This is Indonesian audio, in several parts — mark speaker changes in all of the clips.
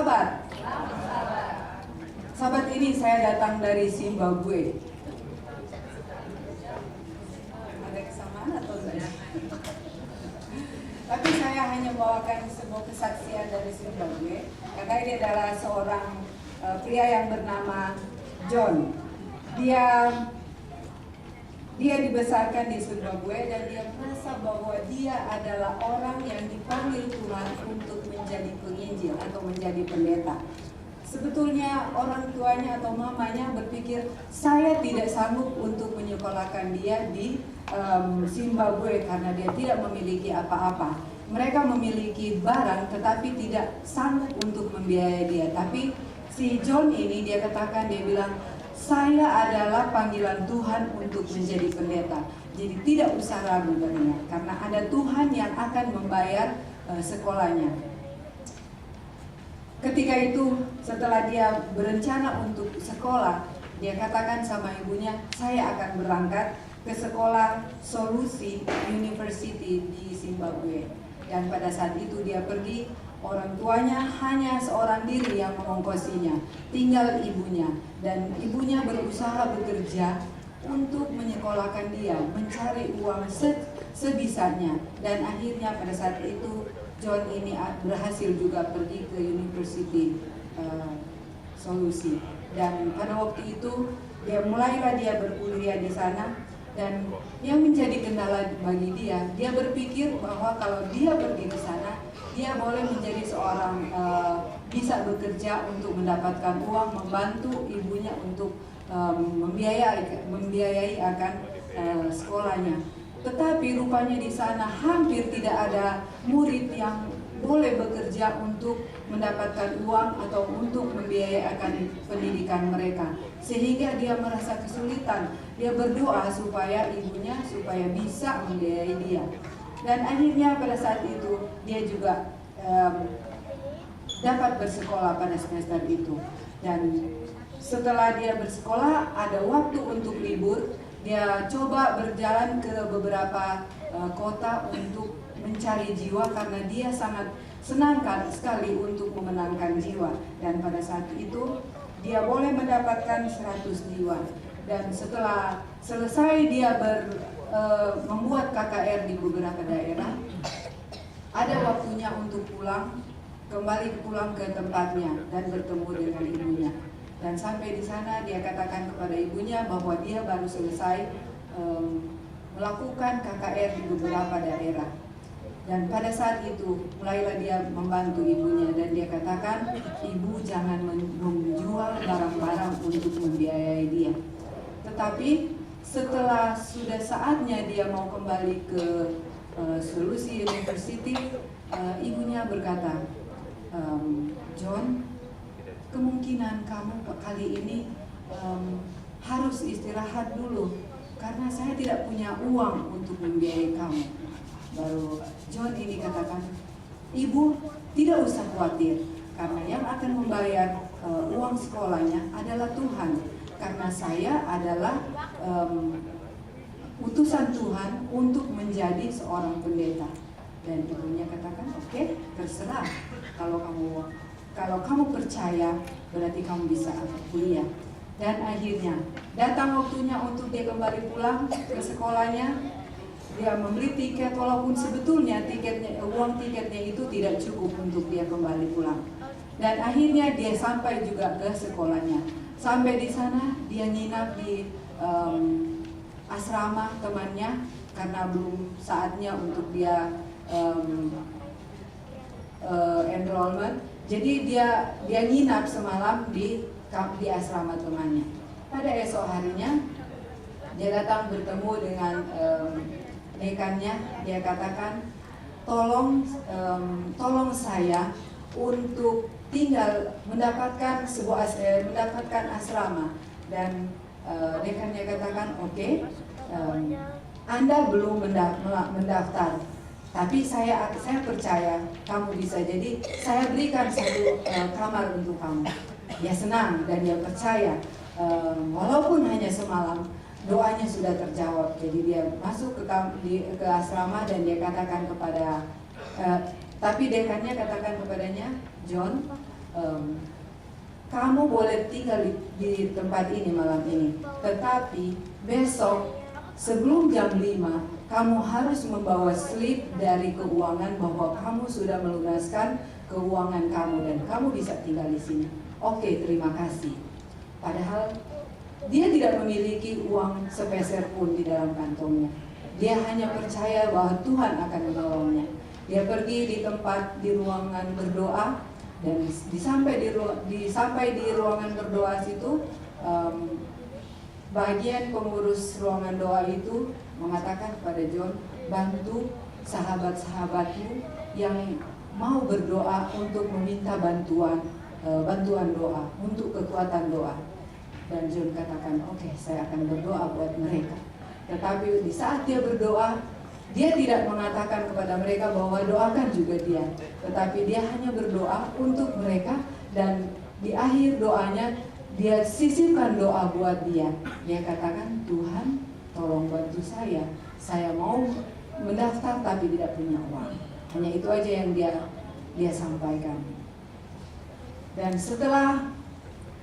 Speaker 1: sahabat. Sahabat ini saya datang dari Zimbabwe. Ada kesamaan atau enggak? Tapi saya hanya membawakan sebuah kesaksian dari Zimbabwe karena dia adalah seorang pria yang bernama John. Dia dibesarkan di Zimbabwe dan dia merasa bahwa dia adalah orang yang dipanggil Tuhan untuk menjadi penginjil atau menjadi pendeta. Sebetulnya orang tuanya atau mamanya berpikir, saya tidak sanggup untuk menyekolahkan dia di Zimbabwe karena dia tidak memiliki apa-apa. Mereka memiliki barang tetapi tidak sanggup untuk membiayai dia. Tapi si John ini dia katakan, dia bilang, saya adalah panggilan Tuhan untuk menjadi pendeta. Jadi tidak usah ragu berniat karena ada Tuhan yang akan membayar sekolahnya. Ketika itu setelah dia berencana untuk sekolah, dia katakan sama ibunya, saya akan berangkat ke sekolah Solusi University di Zimbabwe. Dan pada saat itu dia pergi, orang tuanya hanya seorang diri yang mengongkosinya, tinggal ibunya. Dan ibunya berusaha bekerja untuk menyekolahkan dia, mencari uang sebisanya. Dan akhirnya pada saat itu John ini berhasil juga pergi ke University Solusi. Dan pada waktu itu mulailah dia berkuliah di sana. Dan yang menjadi kendala bagi dia berpikir bahwa kalau dia pergi ke sana, dia boleh menjadi seorang bisa bekerja untuk mendapatkan uang, membantu ibunya untuk membiayai akan sekolahnya. Tetapi rupanya di sana hampir tidak ada murid yang boleh bekerja untuk mendapatkan uang atau untuk membiayai akan pendidikan mereka. Sehingga dia merasa kesulitan. Dia berdoa supaya ibunya bisa membiayai dia. Dan akhirnya pada saat itu dia juga dapat bersekolah pada semester itu. Dan setelah dia bersekolah, ada waktu untuk libur. Dia coba berjalan ke beberapa kota untuk mencari jiwa karena dia sangat senang sekali untuk memenangkan jiwa. Dan pada saat itu dia boleh mendapatkan 100 jiwa. Dan setelah selesai dia membuat KKR di beberapa daerah, ada waktunya untuk kembali pulang ke tempatnya dan bertemu dengan ibunya. Dan sampai di sana dia katakan kepada ibunya bahwa dia baru selesai melakukan KKR di beberapa daerah. Dan pada saat itu mulailah dia membantu ibunya dan dia katakan, ibu jangan menjual barang-barang untuk membiayai dia. Tetapi setelah sudah saatnya dia mau kembali ke Solusi University, ibunya berkata, John, kemungkinan kamu kali ini harus istirahat dulu karena saya tidak punya uang untuk membiayai kamu. Baru John ini katakan, ibu tidak usah khawatir karena yang akan membayar uang sekolahnya adalah Tuhan. Karena saya adalah utusan Tuhan untuk menjadi seorang pendeta. Dan ibunya katakan, oke, terserah. Kalau kamu percaya, berarti kamu bisa kuliah. Dan akhirnya datang waktunya untuk dia kembali pulang ke sekolahnya. Dia membeli tiket walaupun sebetulnya uang tiketnya itu tidak cukup untuk dia kembali pulang. Dan akhirnya dia sampai juga ke sekolahnya. Sampai di sana dia nginap di asrama temannya karena belum saatnya untuk dia enrollment. Jadi dia nginap semalam di asrama temannya. Pada esok harinya dia datang bertemu dengan dekannya. Dia katakan, tolong saya untuk tinggal mendapatkan mendapatkan asrama. Dan dekannya katakan, oke, Anda belum mendaftar, tapi saya percaya kamu bisa. Jadi saya berikan satu kamar untuk kamu. Dia senang dan dia percaya, walaupun hanya semalam, doanya sudah terjawab. Jadi dia masuk ke asrama dan dia katakan kepada tapi dekannya katakan kepadanya, John, kamu boleh tinggal di tempat ini malam ini, tetapi besok sebelum jam 5 kamu harus membawa slip dari keuangan bahwa kamu sudah melunaskan keuangan kamu dan kamu bisa tinggal di sini. Oke, terima kasih. Padahal dia tidak memiliki uang sepeser pun di dalam kantongnya. Dia hanya percaya bahwa Tuhan akan menolongnya. Dia pergi di tempat di ruangan berdoa, dan sampai di ruangan berdoa situ, bagian pengurus ruangan doa itu mengatakan kepada John, bantu sahabat-sahabatmu yang mau berdoa untuk meminta bantuan doa, untuk kekuatan doa. Dan John katakan, oke, saya akan berdoa buat mereka. Tetapi di saat dia berdoa, dia tidak mengatakan kepada mereka bahwa doakan juga dia, tetapi dia hanya berdoa untuk mereka, dan di akhir doanya dia sisipkan doa buat dia. Dia katakan, Tuhan tolong bantu saya mau mendaftar tapi tidak punya uang. Hanya itu aja yang dia sampaikan. Dan setelah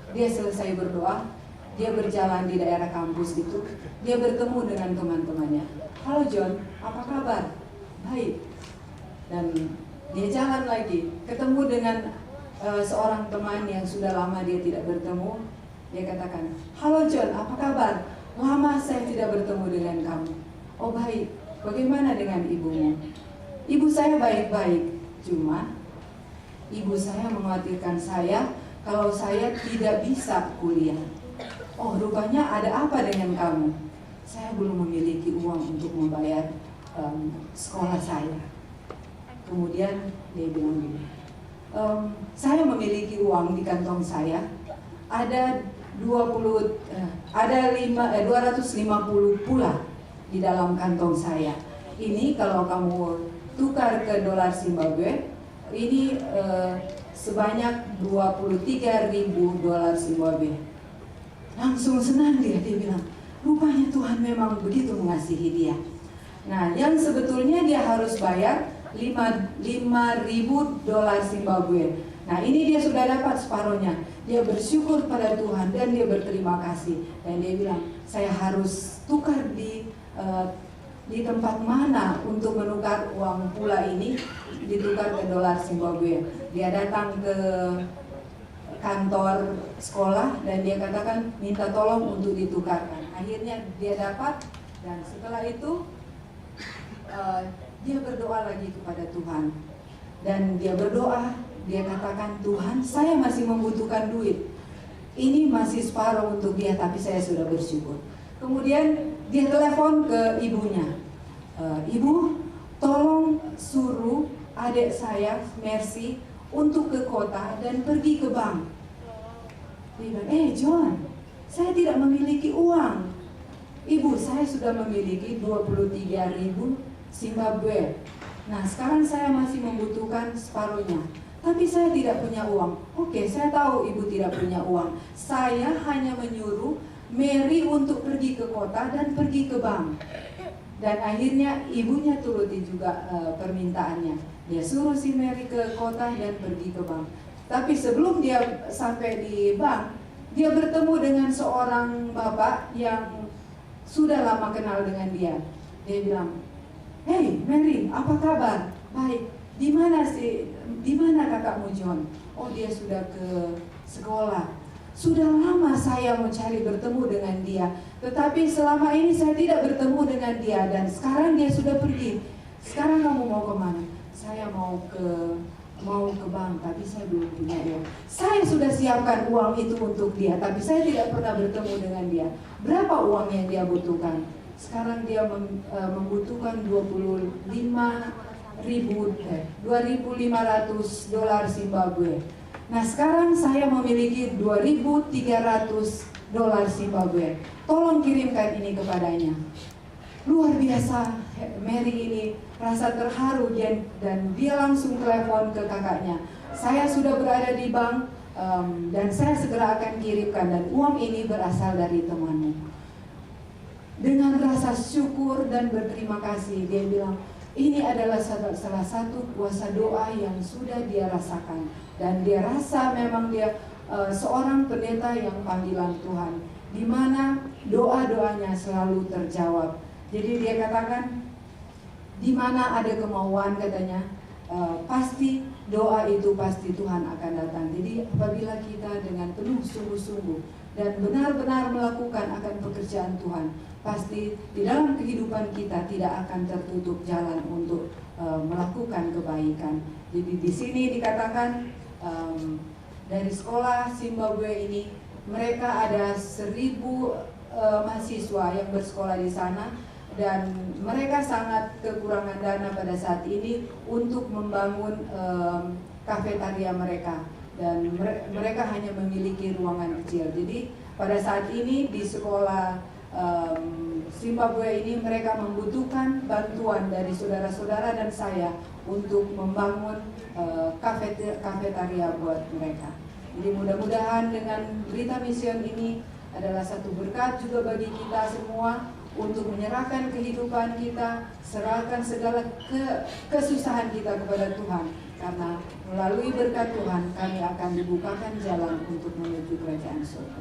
Speaker 1: dia selesai berdoa, dia berjalan di daerah kampus itu, dia bertemu dengan teman-temannya. Halo John, apa kabar? Baik. Dan dia jalan lagi, ketemu dengan seorang teman yang sudah lama dia tidak bertemu. Dia katakan, halo John, apa kabar? Lama saya tidak bertemu dengan kamu. Oh baik, bagaimana dengan ibumu? Ibu saya baik-baik, cuma ibu saya mengkhawatirkan saya kalau saya tidak bisa kuliah. Oh, rupanya ada apa dengan kamu? Saya belum memiliki uang untuk membayar sekolah saya. Kemudian dia bilang gini, saya memiliki uang di kantong saya, ada 250 pula di dalam kantong saya. Ini kalau kamu tukar ke dolar Zimbabwe, ini sebanyak 23.000 dolar Zimbabwe. Langsung senang dia bilang, rupanya Tuhan memang begitu mengasihi dia. Nah, yang sebetulnya dia harus bayar 5.000 dolar Zimbabwe. Nah, ini dia sudah dapat separuhnya. Dia bersyukur pada Tuhan dan dia berterima kasih. Dan dia bilang, saya harus tukar di tempat mana untuk menukar uang pula ini, ditukar ke dolar Zimbabwe. Dia datang ke kantor sekolah dan dia katakan minta tolong untuk ditukarkan. Akhirnya dia dapat, dan setelah itu dia berdoa lagi kepada Tuhan. Dan dia berdoa, dia katakan, Tuhan, saya masih membutuhkan duit. Ini masih separuh untuk dia, tapi saya sudah bersyukur. Kemudian dia telepon ke ibunya. Ibu, tolong suruh adik saya, Mercy, untuk ke kota dan pergi ke bank. Dia bilang, John, saya tidak memiliki uang. Ibu, saya sudah memiliki 23.000 Zimbabwe. Nah, sekarang saya masih membutuhkan separuhnya. Tapi saya tidak punya uang. Oke, saya tahu ibu tidak punya uang. Saya hanya menyuruh Mary untuk pergi ke kota dan pergi ke bank. Dan akhirnya ibunya turuti juga permintaannya. Dia suruh si Mary ke kota dan pergi ke bank. Tapi sebelum dia sampai di bank, dia bertemu dengan seorang bapak yang sudah lama kenal dengan dia. Dia bilang, "Hey Mary, apa kabar?" "Baik. Di mana kakakmu John?" "Oh, dia sudah ke sekolah. Sudah lama saya mencari bertemu dengan dia, tetapi selama ini saya tidak bertemu dengan dia, dan sekarang dia sudah pergi. Sekarang kamu mau kemana?" "Saya mau ke bank, tapi saya belum punya uang." "Saya sudah siapkan uang itu untuk dia, tapi saya tidak pernah bertemu dengan dia." "Berapa uang yang dia butuhkan?" "Sekarang dia membutuhkan 2.500 dolar Zimbabwe. Nah, sekarang saya memiliki 2.300 dolar Zimbabwe. Tolong kirimkan ini kepadanya." Luar biasa, Mary ini rasa terharu dan dia langsung telepon ke kakaknya. "Saya sudah berada di bank dan saya segera akan kirimkan, dan uang ini berasal dari temanmu." Dengan rasa syukur dan berterima kasih, dia bilang, Ini adalah salah satu kuasa doa yang sudah dia rasakan, dan dia rasa memang dia seorang pendeta yang panggilan Tuhan, di mana doa-doanya selalu terjawab. Jadi dia katakan, di mana ada kemauan katanya, pasti doa itu pasti Tuhan akan datang. Jadi apabila kita dengan penuh sungguh-sungguh dan benar-benar melakukan akan pekerjaan Tuhan, pasti di dalam kehidupan kita tidak akan tertutup jalan untuk melakukan kebaikan. Jadi di sini dikatakan dari sekolah Zimbabwe ini, mereka ada 1.000 mahasiswa yang bersekolah di sana, dan mereka sangat kekurangan dana pada saat ini untuk membangun kafetaria mereka, dan mereka hanya memiliki ruangan kecil. Jadi pada saat ini di sekolah Zimbabwe ini mereka membutuhkan bantuan dari saudara-saudara dan saya untuk membangun kafetaria buat mereka. Jadi mudah-mudahan dengan berita mision ini adalah satu berkat juga bagi kita semua untuk menyerahkan kehidupan kita, serahkan segala kesusahan kita kepada Tuhan, karena melalui berkat Tuhan kami akan dibukakan jalan untuk menuju kerajaan surga.